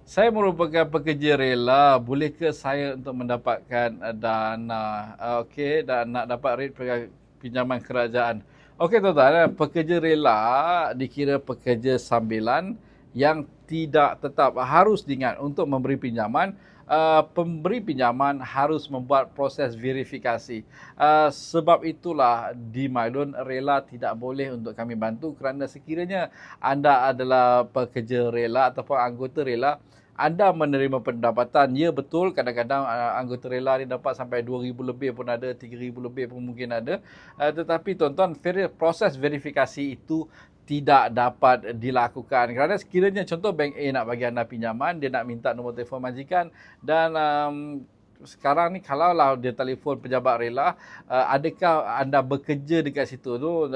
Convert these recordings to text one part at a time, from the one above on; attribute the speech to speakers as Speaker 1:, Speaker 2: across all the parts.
Speaker 1: Saya merupakan pekerja rela. Bolehkah saya untuk mendapatkan dana? Okey, dan nak dapat rate pinjaman kerajaan. Okey tuan-tuan, pekerja rela dikira pekerja sambilan yang tidak tetap. Harus diingat untuk memberi pinjaman, pemberi pinjaman harus membuat proses verifikasi. Sebab itulah di Mailun rela tidak boleh untuk kami bantu kerana sekiranya anda adalah pekerja rela ataupun anggota rela, anda menerima pendapatan. Ya betul, kadang-kadang anggota rela ni dapat sampai 2,000 lebih pun ada, 3,000 lebih pun mungkin ada. Tetapi tuan-tuan, proses verifikasi itu tidak dapat dilakukan. Kerana sekiranya contoh bank A nak bagi anda pinjaman, dia nak minta nombor telefon majikan dan sekarang ni kalaulah dia telefon pejabat rela, adakah anda bekerja dekat situ tu,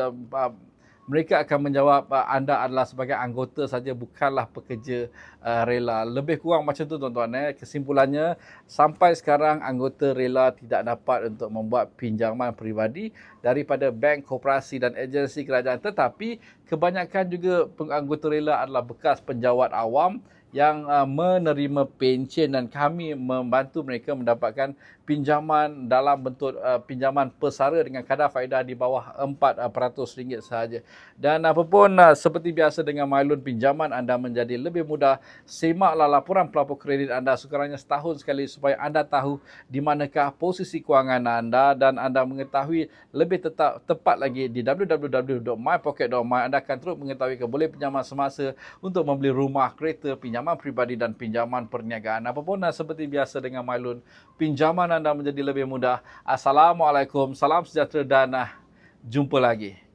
Speaker 1: mereka akan menjawab anda adalah sebagai anggota saja, bukanlah pekerja rela. Lebih kurang macam tu tuan-tuan. Kesimpulannya, sampai sekarang anggota rela tidak dapat untuk membuat pinjaman peribadi daripada bank, koperasi dan agensi kerajaan. Tetapi kebanyakan juga anggota rela adalah bekas penjawat awam yang menerima pencen, dan kami membantu mereka mendapatkan pinjaman dalam bentuk pinjaman persara dengan kadar faedah di bawah RM4 sahaja. Dan apapun seperti biasa dengan Mailun Pinjaman, anda menjadi lebih mudah. Semaklah laporan pelapor kredit anda sekurangnya setahun sekali supaya anda tahu di manakah posisi kewangan anda, dan anda mengetahui lebih tepat lagi di www.mypocket.my. Anda akan terus mengetahui boleh pinjaman semasa untuk membeli rumah, kereta, pinjaman peribadi dan pinjaman perniagaan. Apapun seperti biasa dengan Mailun Pinjaman, anda menjadi lebih mudah. Assalamualaikum, salam sejahtera dan jumpa lagi.